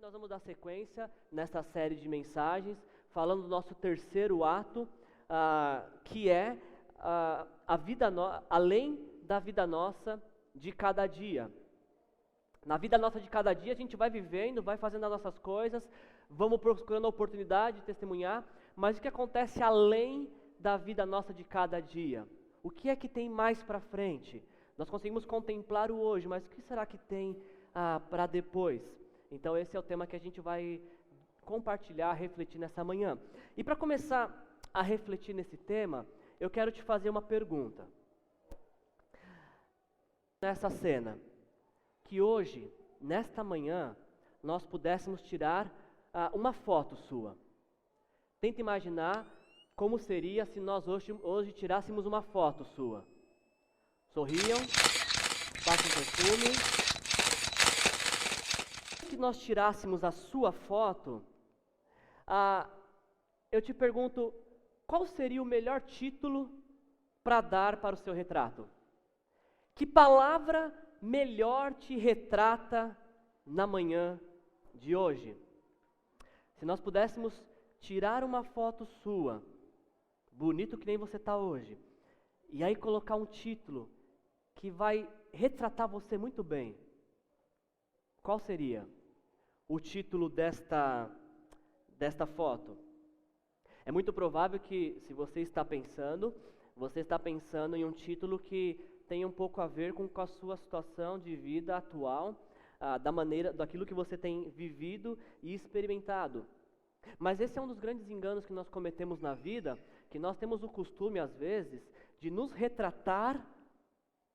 nós vamos dar sequência nessa série de mensagens, falando do nosso terceiro ato, que é além da vida nossa de cada dia. Na vida nossa de cada dia, a gente vai vivendo, vai fazendo as nossas coisas, vamos procurando a oportunidade de testemunhar, mas o que acontece além da vida nossa de cada dia? O que é que tem mais para frente? Nós conseguimos contemplar o hoje, mas o que será que tem para depois? Então esse é o tema que a gente vai compartilhar, refletir nessa manhã. E para começar a refletir nesse tema, eu quero te fazer uma pergunta. Nessa cena, que hoje, nesta manhã, nós pudéssemos tirar uma foto sua. Tenta imaginar como seria se nós hoje tirássemos uma foto sua. Sorriam, passem perfume. Se nós tirássemos a sua foto, eu te pergunto, qual seria o melhor título para dar para o seu retrato? Que palavra melhor te retrata na manhã de hoje? Se nós pudéssemos tirar uma foto sua, bonito que nem você está hoje, e aí colocar um título que vai retratar você muito bem, qual seria o título desta foto? É muito provável que, se você está pensando em um título que tem um pouco a ver com a sua situação de vida atual, daquilo que você tem vivido e experimentado. Mas esse é um dos grandes enganos que nós cometemos na vida, que nós temos o costume, às vezes, de nos retratar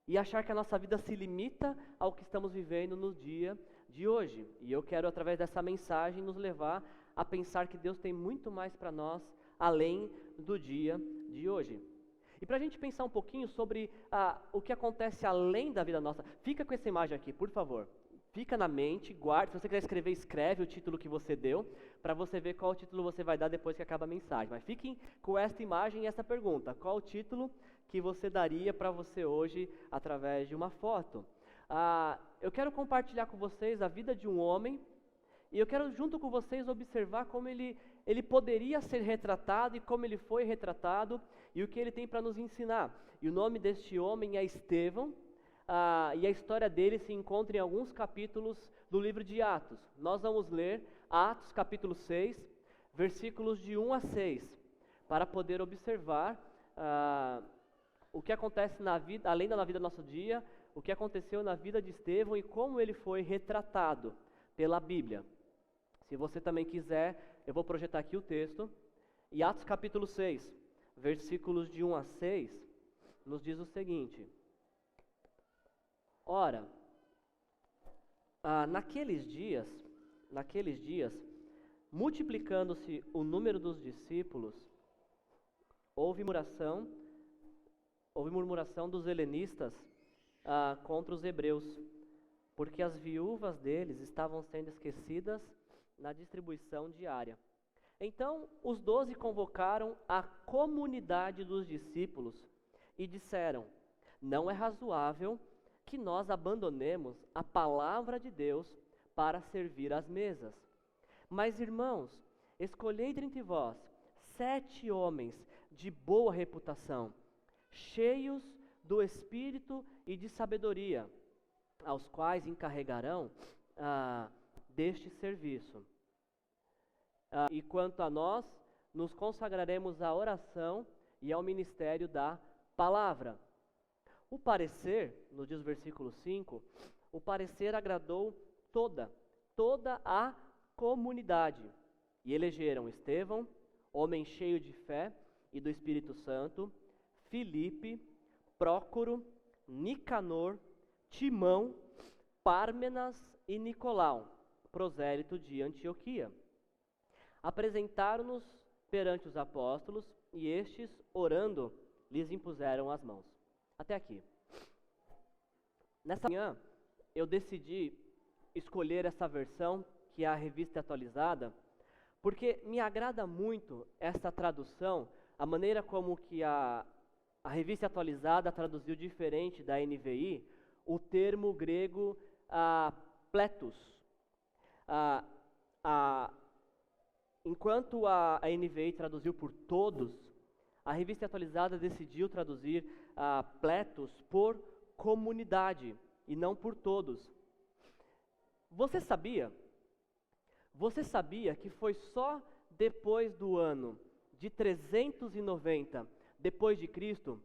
e achar que a nossa vida se limita ao que estamos vivendo no dia de hoje. E eu quero, através dessa mensagem, nos levar a pensar que Deus tem muito mais para nós, além do dia de hoje. E para a gente pensar um pouquinho sobre o que acontece além da vida nossa, fica com essa imagem aqui, por favor. Fica na mente, guarde. Se você quiser escrever, escreve o título que você deu, para você ver qual título você vai dar depois que acaba a mensagem. Mas fiquem com esta imagem e essa pergunta: qual o título que você daria para você hoje através de uma foto? Eu quero compartilhar com vocês a vida de um homem, e eu quero junto com vocês observar como ele poderia ser retratado e como ele foi retratado e o que ele tem para nos ensinar. E o nome deste homem é Estevão, e a história dele se encontra em alguns capítulos do livro de Atos. Nós vamos ler Atos capítulo 6, versículos de 1 a 6, para poder observar o que acontece na vida, além da vida do nosso dia, o que aconteceu na vida de Estevão e como ele foi retratado pela Bíblia. Se você também quiser, eu vou projetar aqui o texto. E Atos capítulo 6, versículos de 1 a 6, nos diz o seguinte: Ora, naqueles dias, multiplicando-se o número dos discípulos, houve murmuração dos helenistas contra os hebreus, porque as viúvas deles estavam sendo esquecidas na distribuição diária. Então os 12 convocaram a comunidade dos discípulos e disseram: não é razoável que nós abandonemos a palavra de Deus para servir às mesas. Mas, irmãos, escolhei dentre vós 7 homens de boa reputação, cheios do Espírito e de sabedoria, aos quais encarregarão deste serviço. E quanto a nós, nos consagraremos à oração e ao ministério da palavra. O parecer, no diz o versículo 5, o parecer agradou toda a comunidade. E elegeram Estevão, homem cheio de fé e do Espírito Santo, Filipe, Prócoro, Nicanor, Timão, Pármenas e Nicolau, prosélito de Antioquia. Apresentaram-nos perante os apóstolos e estes, orando, lhes impuseram as mãos. Até aqui. Nessa manhã, eu decidi escolher essa versão, que é a Revista Atualizada, porque me agrada muito essa tradução, a maneira como que a Revista Atualizada traduziu diferente da NVI, o termo grego pletos. Enquanto a NVI traduziu por todos, a Revista Atualizada decidiu traduzir pletos por comunidade e não por todos. Você sabia que foi só depois do ano de 390 depois de Cristo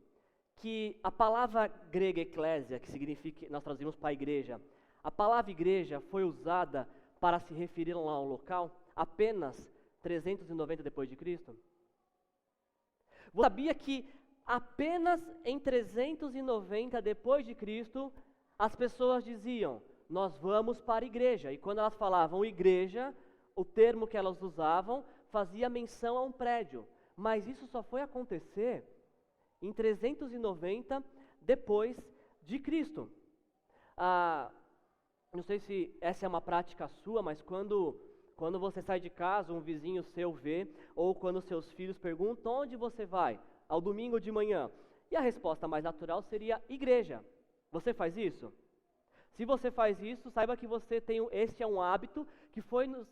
que a palavra grega eclésia, que significa, nós traduzimos para a igreja, a palavra igreja foi usada para se referir a um local apenas 390 depois de Cristo? Você sabia que apenas em 390 depois de Cristo as pessoas diziam: nós vamos para a igreja, e quando elas falavam igreja, o termo que elas usavam fazia menção a um prédio, mas isso só foi acontecer em 390 depois de Cristo. Não sei se essa é uma prática sua, mas quando você sai de casa, um vizinho seu vê, ou quando seus filhos perguntam: onde você vai? Ao domingo de manhã. E a resposta mais natural seria igreja. Você faz isso? Se você faz isso, saiba que este é um hábito que foi nos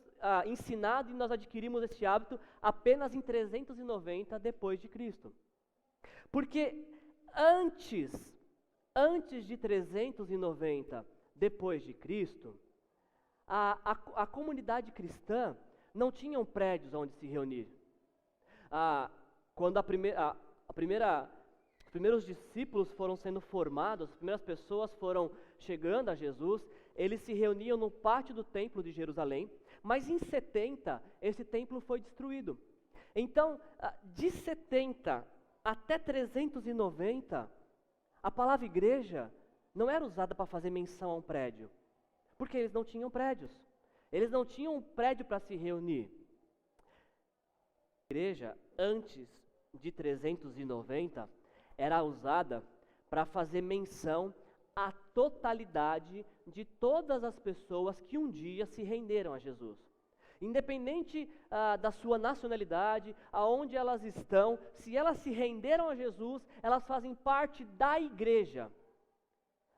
ensinado, e nós adquirimos este hábito apenas em 390 depois de Cristo. Porque antes de 390 depois de Cristo, a comunidade cristã não tinha prédios onde se reunir. Quando os primeiros discípulos foram sendo formados, as primeiras pessoas foram chegando a Jesus, eles se reuniam no pátio do templo de Jerusalém, mas em 70 esse templo foi destruído. Então, de 70 até 390, a palavra igreja não era usada para fazer menção a um prédio, porque eles não tinham prédios. Eles não tinham um prédio para se reunir. A igreja, antes de 390, era usada para fazer menção à totalidade de todas as pessoas que um dia se renderam a Jesus. Independente da sua nacionalidade, aonde elas estão, se elas se renderam a Jesus, elas fazem parte da igreja.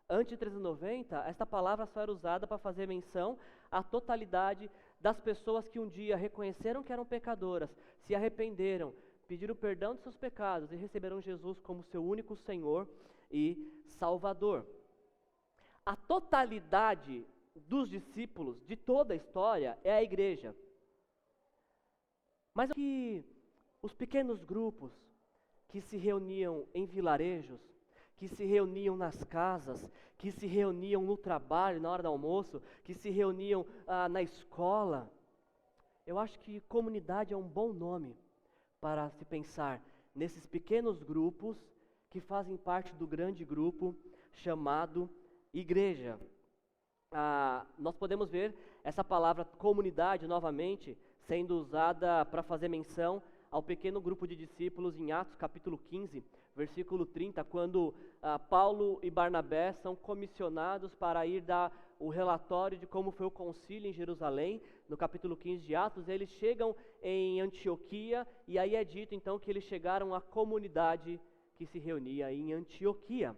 Antes de 390, esta palavra só era usada para fazer menção à totalidade das pessoas que um dia reconheceram que eram pecadoras, se arrependeram, pediram perdão de seus pecados e receberam Jesus como seu único Senhor e Salvador. A totalidade dos discípulos de toda a história é a igreja. Mas que os pequenos grupos que se reuniam em vilarejos, que se reuniam nas casas, que se reuniam no trabalho, na hora do almoço, que se reuniam na escola, eu acho que comunidade é um bom nome para se pensar nesses pequenos grupos que fazem parte do grande grupo chamado igreja. Nós podemos ver essa palavra comunidade novamente sendo usada para fazer menção ao pequeno grupo de discípulos em Atos capítulo 15, versículo 30, quando Paulo e Barnabé são comissionados para ir dar o relatório de como foi o concílio em Jerusalém. No capítulo 15 de Atos, eles chegam em Antioquia, e aí é dito então que eles chegaram à comunidade que se reunia em Antioquia.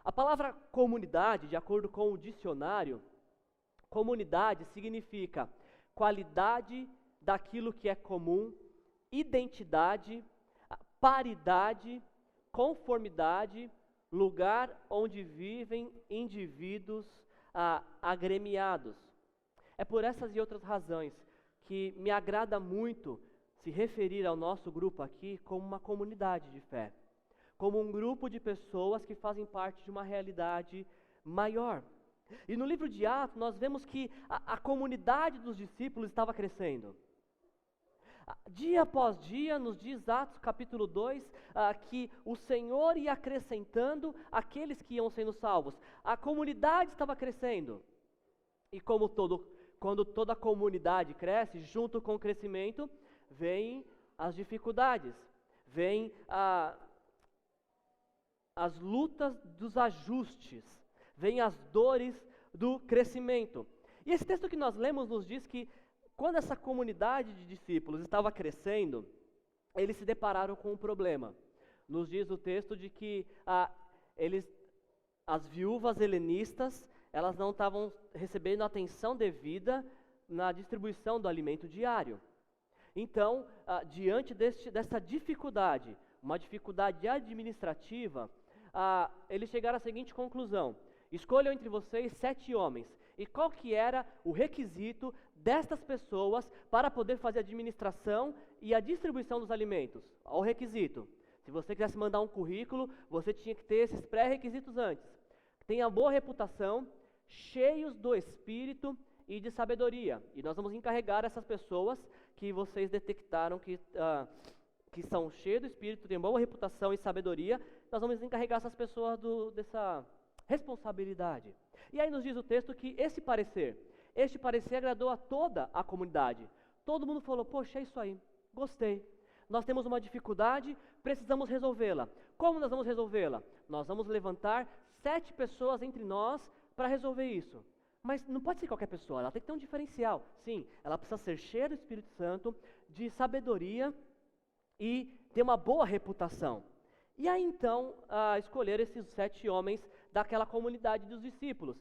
A palavra comunidade, de acordo com o dicionário, comunidade significa qualidade daquilo que é comum, identidade, paridade, conformidade, lugar onde vivem indivíduos agremiados. É por essas e outras razões que me agrada muito se referir ao nosso grupo aqui como uma comunidade de fé, como um grupo de pessoas que fazem parte de uma realidade maior. E no livro de Atos nós vemos que a comunidade dos discípulos estava crescendo. Dia após dia, nos diz Atos capítulo 2, que o Senhor ia acrescentando aqueles que iam sendo salvos. A comunidade estava crescendo. E quando toda a comunidade cresce, junto com o crescimento, vêm as dificuldades, vêm as lutas dos ajustes, vêm as dores do crescimento. E esse texto que nós lemos nos diz que quando essa comunidade de discípulos estava crescendo, eles se depararam com um problema. Nos diz o texto de que as viúvas helenistas, elas não estavam recebendo atenção devida na distribuição do alimento diário. Então, diante dessa dificuldade, uma dificuldade administrativa, eles chegaram à seguinte conclusão: escolham entre vocês 7 homens. E qual que era o requisito destas pessoas para poder fazer a administração e a distribuição dos alimentos? O requisito: se você quisesse mandar um currículo, você tinha que ter esses pré-requisitos antes. Tenha boa reputação, cheios do Espírito e de sabedoria. E nós vamos encarregar essas pessoas que vocês detectaram que são cheios do Espírito, têm boa reputação e sabedoria. Nós vamos encarregar essas pessoas dessa responsabilidade. E aí nos diz o texto que este parecer agradou a toda a comunidade. Todo mundo falou: poxa, é isso aí, gostei. Nós temos uma dificuldade, precisamos resolvê-la. Como nós vamos resolvê-la? Nós vamos levantar 7 pessoas entre nós para resolver isso. Mas não pode ser qualquer pessoa, ela tem que ter um diferencial. Sim, ela precisa ser cheia do Espírito Santo, de sabedoria e ter uma boa reputação. E aí então, escolheram esses 7 homens daquela comunidade dos discípulos.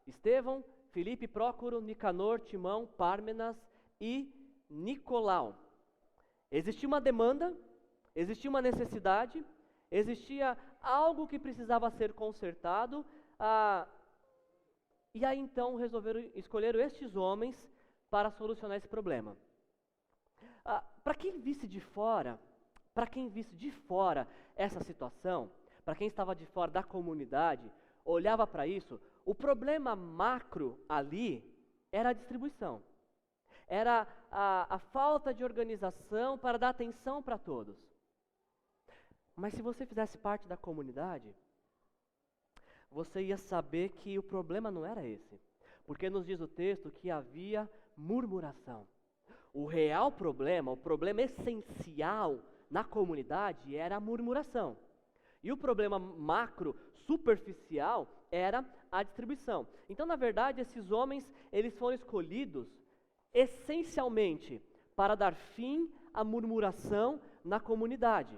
Estevão, Filipe, Prócoro, Nicanor, Timão, Pármenas e Nicolau. Existia uma demanda, existia uma necessidade, existia algo que precisava ser consertado, e aí então escolheram estes homens para solucionar esse problema. Para quem visse de fora essa situação, para quem estava de fora da comunidade, olhava para isso, o problema macro ali era a distribuição. Era a falta de organização para dar atenção para todos. Mas se você fizesse parte da comunidade, você ia saber que o problema não era esse. Porque nos diz o texto que havia murmuração. O real problema, o problema essencial na comunidade era a murmuração. E o problema macro, superficial, era a distribuição. Então, na verdade, esses homens, eles foram escolhidos essencialmente para dar fim à murmuração na comunidade.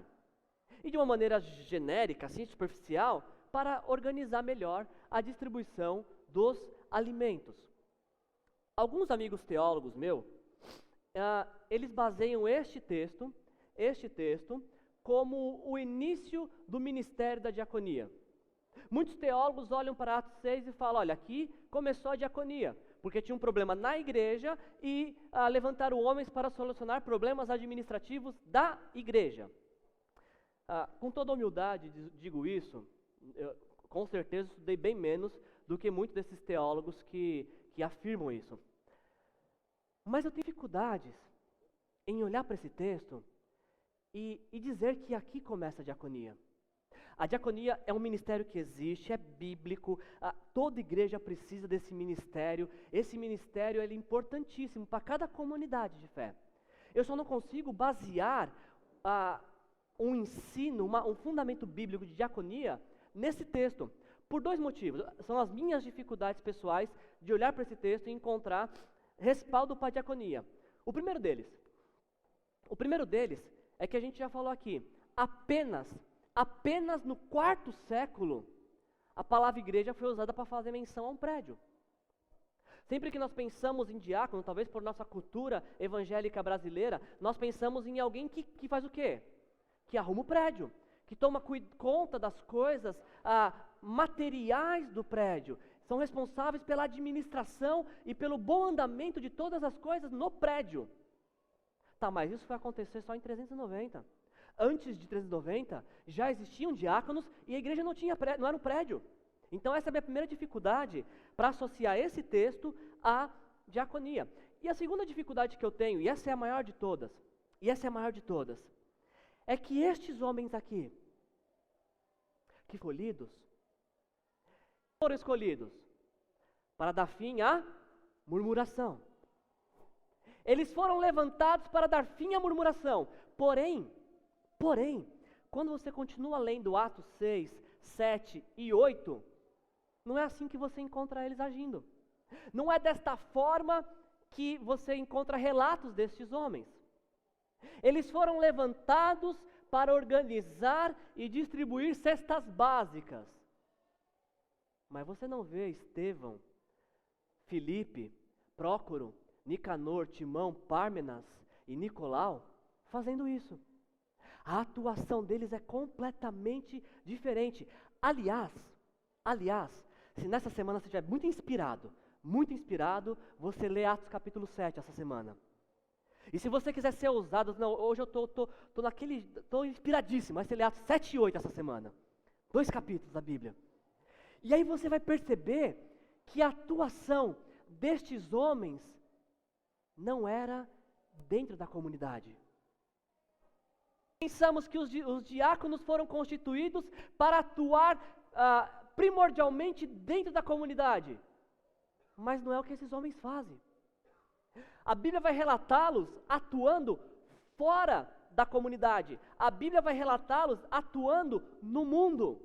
E de uma maneira genérica, assim, superficial, para organizar melhor a distribuição dos alimentos. Alguns amigos teólogos meus, eles baseiam este texto como o início do ministério da diaconia. Muitos teólogos olham para Atos 6 e falam: olha, aqui começou a diaconia, porque tinha um problema na igreja e levantaram homens para solucionar problemas administrativos da igreja. Com toda humildade digo isso, eu, com certeza estudei bem menos do que muitos desses teólogos que afirmam isso. Mas eu tenho dificuldades em olhar para esse texto e dizer que aqui começa a diaconia. A diaconia é um ministério que existe, é bíblico, toda igreja precisa desse ministério. Esse ministério é importantíssimo para cada comunidade de fé. Eu só não consigo basear um ensino, um fundamento bíblico de diaconia nesse texto, por 2 motivos. São as minhas dificuldades pessoais de olhar para esse texto e encontrar respaldo para a diaconia. O primeiro deles é que a gente já falou aqui, apenas no 4º século, a palavra igreja foi usada para fazer menção a um prédio. Sempre que nós pensamos em diácono, talvez por nossa cultura evangélica brasileira, nós pensamos em alguém que faz o quê? Que arruma o prédio, que toma conta das coisas materiais do prédio, são responsáveis pela administração e pelo bom andamento de todas as coisas no prédio. Tá, mas isso foi acontecer só em 390. Antes de 390, já existiam diáconos e a igreja não era um prédio. Então essa é a minha primeira dificuldade para associar esse texto à diaconia. E a segunda dificuldade que eu tenho, e essa é a maior de todas, é que estes homens aqui, que foram escolhidos para dar fim à murmuração. Eles foram levantados para dar fim à murmuração. Porém, quando você continua lendo Atos 6, 7 e 8, não é assim que você encontra eles agindo. Não é desta forma que você encontra relatos destes homens. Eles foram levantados para organizar e distribuir cestas básicas. Mas você não vê Estevão, Filipe, Prócoro, Nicanor, Timão, Pármenas e Nicolau fazendo isso. A atuação deles é completamente diferente. Aliás, se nessa semana você estiver muito inspirado, você lê Atos capítulo 7 essa semana. E se você quiser ser ousado, não, hoje eu tô inspiradíssimo, mas você lê Atos 7 e 8 essa semana. 2 capítulos da Bíblia. E aí você vai perceber que a atuação destes homens não era dentro da comunidade. Pensamos que os diáconos foram constituídos para atuar primordialmente dentro da comunidade. Mas não é o que esses homens fazem. A Bíblia vai relatá-los atuando fora da comunidade. A Bíblia vai relatá-los atuando no mundo.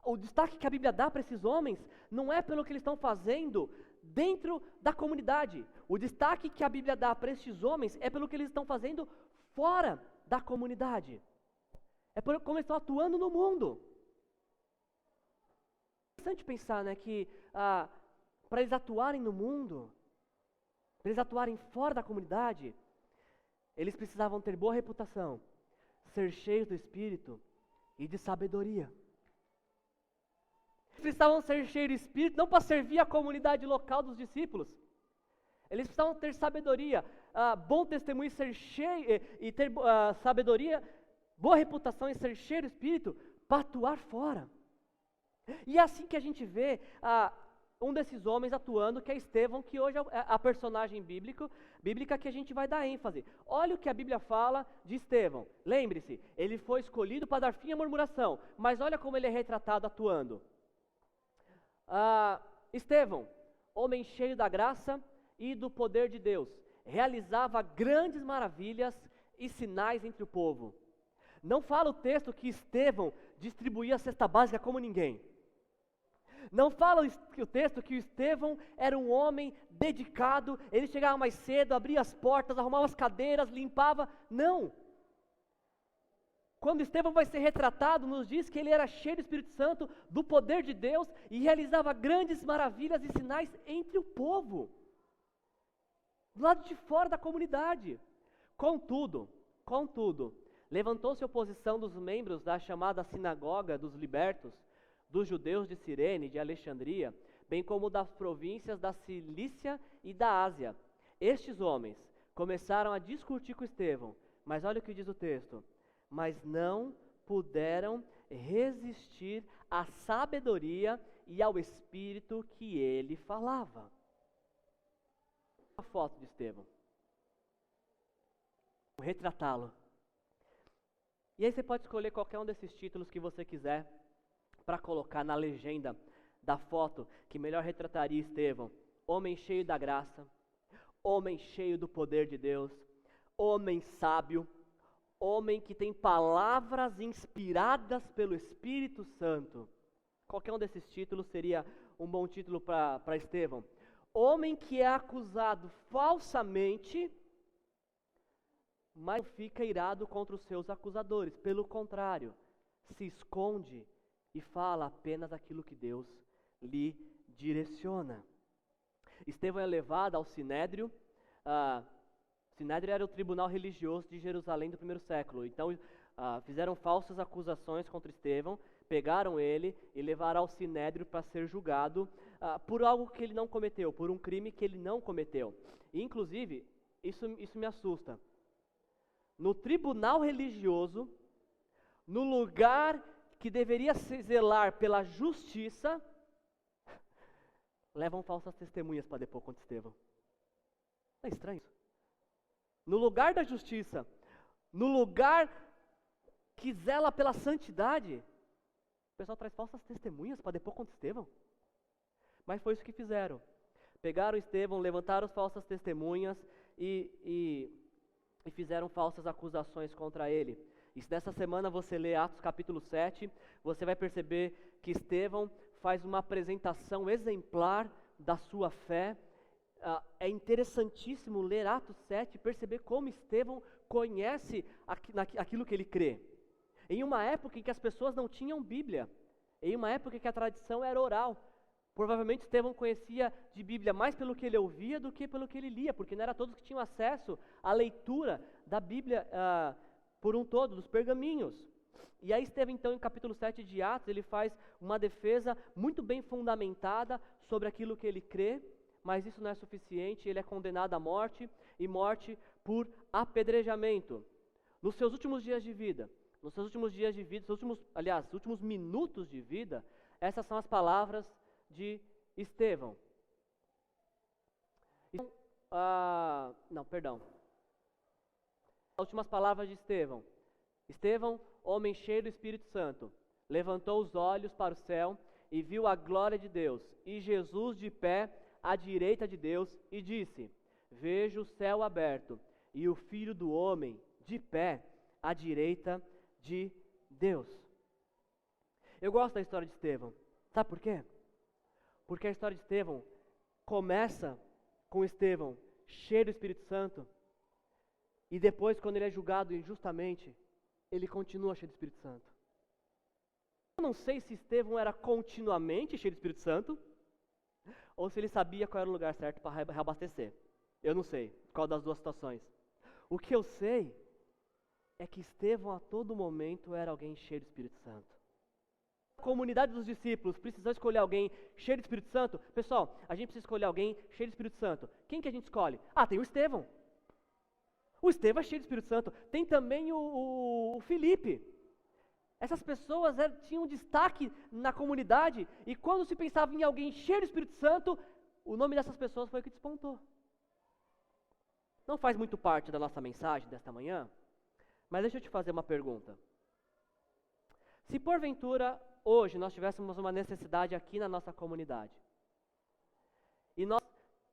O destaque que a Bíblia dá para esses homens não é pelo que eles estão fazendo dentro da comunidade. O destaque que a Bíblia dá para esses homens é pelo que eles estão fazendo fora da comunidade. É por como eles estão atuando no mundo. É interessante pensar, né, que para eles atuarem no mundo, para eles atuarem fora da comunidade, eles precisavam ter boa reputação, ser cheios do Espírito e de sabedoria. Eles precisavam ser cheios do Espírito não para servir a comunidade local dos discípulos. Eles precisavam ter sabedoria, bom testemunho, ser cheio e ter sabedoria, boa reputação e ser cheio do Espírito para atuar fora. E é assim que a gente vê um desses homens atuando, que é Estevão, que hoje é a personagem bíblica que a gente vai dar ênfase. Olha o que a Bíblia fala de Estevão. Lembre-se, ele foi escolhido para dar fim à murmuração, mas olha como ele é retratado atuando. Estevão, homem cheio da graça e do poder de Deus, realizava grandes maravilhas e sinais entre o povo. Não fala o texto que Estevão distribuía a cesta básica como ninguém. Não fala o texto que o Estevão era um homem dedicado, ele chegava mais cedo, abria as portas, arrumava as cadeiras, limpava. Não. Quando Estevão vai ser retratado, nos diz que ele era cheio do Espírito Santo, do poder de Deus, e realizava grandes maravilhas e sinais entre o povo, do lado de fora da comunidade. Contudo, levantou-se oposição dos membros da chamada sinagoga dos libertos, dos judeus de Cirene, de Alexandria, bem como das províncias da Cilícia e da Ásia. Estes homens começaram a discutir com Estevão, mas olha o que diz o texto: mas não puderam resistir à sabedoria e ao espírito que ele falava. A foto de Estevão. Vou retratá-lo. E aí você pode escolher qualquer um desses títulos que você quiser para colocar na legenda da foto que melhor retrataria Estevão. Homem cheio da graça, homem cheio do poder de Deus, homem sábio, homem que tem palavras inspiradas pelo Espírito Santo. Qualquer um desses títulos seria um bom título para Estevão. Homem que é acusado falsamente, mas não fica irado contra os seus acusadores. Pelo contrário, se esconde e fala apenas aquilo que Deus lhe direciona. Estevão é levado ao Sinédrio. Sinédrio era o tribunal religioso de Jerusalém do primeiro século. Então, fizeram falsas acusações contra Estevão, pegaram ele e levaram ao Sinédrio para ser julgado por algo que ele não cometeu, por um crime que ele não cometeu. E, inclusive, isso me assusta. No tribunal religioso, no lugar que deveria se zelar pela justiça, levam falsas testemunhas para depor contra Estevão. Não é estranho isso? No lugar da justiça, no lugar que zela pela santidade, o pessoal traz falsas testemunhas para depor contra Estevão. Mas foi isso que fizeram. Pegaram Estevão, levantaram falsas testemunhas e fizeram falsas acusações contra ele. E se nessa semana você lê Atos capítulo 7, você vai perceber que Estevão faz uma apresentação exemplar da sua fé. É interessantíssimo ler Atos 7 e perceber como Estevão conhece aquilo que ele crê. Em uma época em que as pessoas não tinham Bíblia, em uma época em que a tradição era oral, Provavelmente Estevão conhecia de Bíblia mais pelo que ele ouvia do que pelo que ele lia, porque não era todos que tinham acesso à leitura da Bíblia por um todo, dos pergaminhos. E aí Estevão, então, em capítulo 7 de Atos, ele faz uma defesa muito bem fundamentada sobre aquilo que ele crê, mas isso não é suficiente, ele é condenado à morte, e morte por apedrejamento. Nos seus últimos dias de vida, os últimos minutos de vida, essas são as palavras de Estevão. As últimas palavras de Estevão. Estevão, homem cheio do Espírito Santo, levantou os olhos para o céu e viu a glória de Deus e Jesus de pé à direita de Deus e disse: vejo o céu aberto e o Filho do Homem de pé à direita de Deus. Eu gosto da história de Estevão. Sabe por quê? Porque a história de Estevão começa com Estevão cheio do Espírito Santo e depois, quando ele é julgado injustamente, ele continua cheio do Espírito Santo. Eu não sei se Estevão era continuamente cheio do Espírito Santo ou se ele sabia qual era o lugar certo para reabastecer. Eu não sei qual das duas situações. O que eu sei é que Estevão a todo momento era alguém cheio do Espírito Santo. A comunidade dos discípulos precisou escolher alguém cheio do Espírito Santo. Pessoal, a gente precisa escolher alguém cheio do Espírito Santo. Quem que a gente escolhe? Tem o Estevão. O Estevão é cheio do Espírito Santo. Tem também o Felipe. Essas pessoas tinham destaque na comunidade, e quando se pensava em alguém cheio do Espírito Santo, o nome dessas pessoas foi o que despontou. Não faz muito parte da nossa mensagem desta manhã, mas deixa eu te fazer uma pergunta. Se porventura hoje nós tivéssemos uma necessidade aqui na nossa comunidade, e nós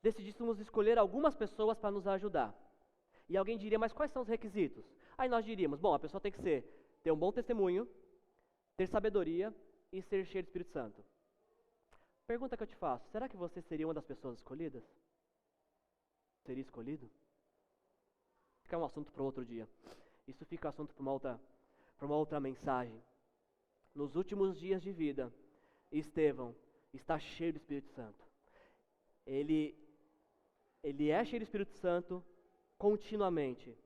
decidíssemos escolher algumas pessoas para nos ajudar, e alguém diria, mas quais são os requisitos? Aí nós diríamos, bom, a pessoa tem que ter um bom testemunho, ter sabedoria e ser cheio do Espírito Santo. Pergunta que eu te faço, será que você seria uma das pessoas escolhidas? Seria escolhido? Fica um assunto para outro dia. Isso fica um assunto para uma outra mensagem. Nos últimos dias de vida, Estevão está cheio do Espírito Santo. Ele é cheio do Espírito Santo continuamente.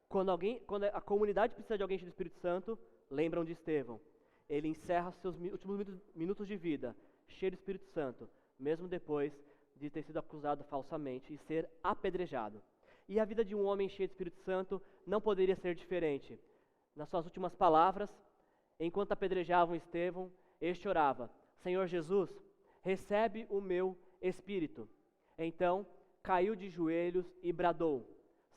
Quando a comunidade precisa de alguém cheio do Espírito Santo, lembram de Estevão. Ele encerra seus últimos minutos de vida cheio do Espírito Santo, mesmo depois de ter sido acusado falsamente e ser apedrejado. E a vida de um homem cheio do Espírito Santo não poderia ser diferente. Nas suas últimas palavras, enquanto apedrejavam Estevão, este orava: Senhor Jesus, recebe o meu espírito. Então caiu de joelhos e bradou: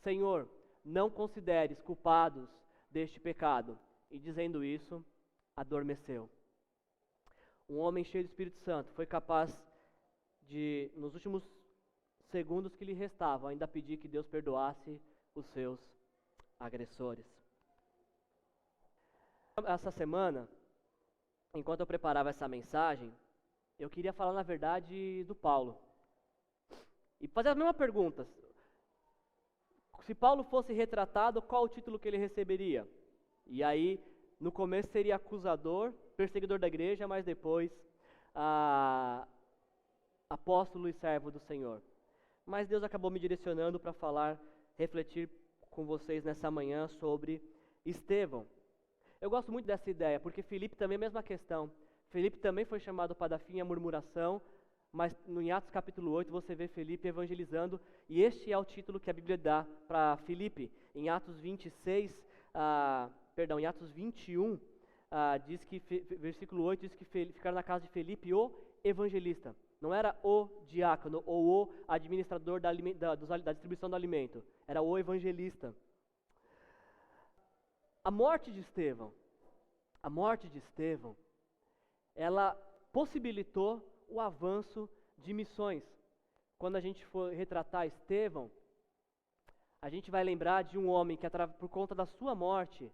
Senhor, não consideres culpados deste pecado. E dizendo isso, adormeceu. Um homem cheio do Espírito Santo foi capaz de, nos últimos segundos que lhe restavam, ainda pedir que Deus perdoasse os seus agressores. Essa semana, enquanto eu preparava essa mensagem, eu queria falar, na verdade, do Paulo. E fazer a mesma pergunta. Se Paulo fosse retratado, qual o título que ele receberia? E aí, no começo seria acusador, perseguidor da igreja, mas depois apóstolo e servo do Senhor. Mas Deus acabou me direcionando para refletir com vocês nessa manhã sobre Estevão. Eu gosto muito dessa ideia, porque Filipe também é a mesma questão. Filipe também foi chamado para dar fim à murmuração, mas em Atos capítulo 8 você vê Filipe evangelizando, e este é o título que a Bíblia dá para Filipe. Em Atos 26, em Atos 21, diz que, versículo 8, diz que ficaram na casa de Filipe o evangelista. Não era o diácono ou o administrador da distribuição do alimento, era o evangelista. A morte de Estevão, ela possibilitou o avanço de missões. Quando a gente for retratar Estevão, a gente vai lembrar de um homem que, por conta da sua morte,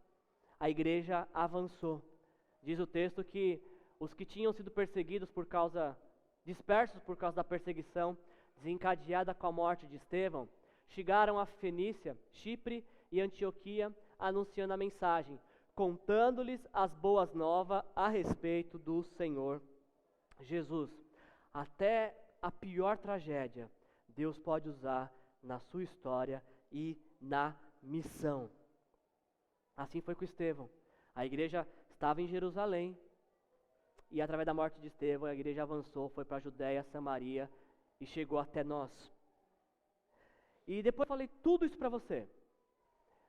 a igreja avançou. Diz o texto que os que tinham sido dispersos por causa da perseguição desencadeada com a morte de Estevão, chegaram a Fenícia, Chipre e Antioquia, anunciando a mensagem, contando-lhes as boas novas a respeito do Senhor Jesus. até a pior tragédia, Deus pode usar na sua história e na missão. Assim foi com Estevão. A igreja estava em Jerusalém e através da morte de Estevão a igreja avançou, foi para a Judéia, Samaria e chegou até nós. E depois eu falei tudo isso para você.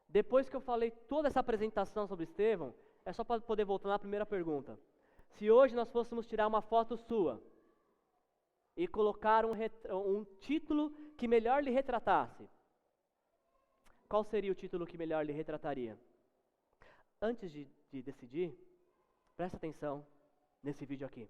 Depois que eu falei toda essa apresentação sobre Estevão, é só para poder voltar na primeira pergunta. Se hoje nós fôssemos tirar uma foto sua e colocar um título que melhor lhe retratasse, qual seria o título que melhor lhe retrataria? Antes de decidir, presta atenção nesse vídeo aqui.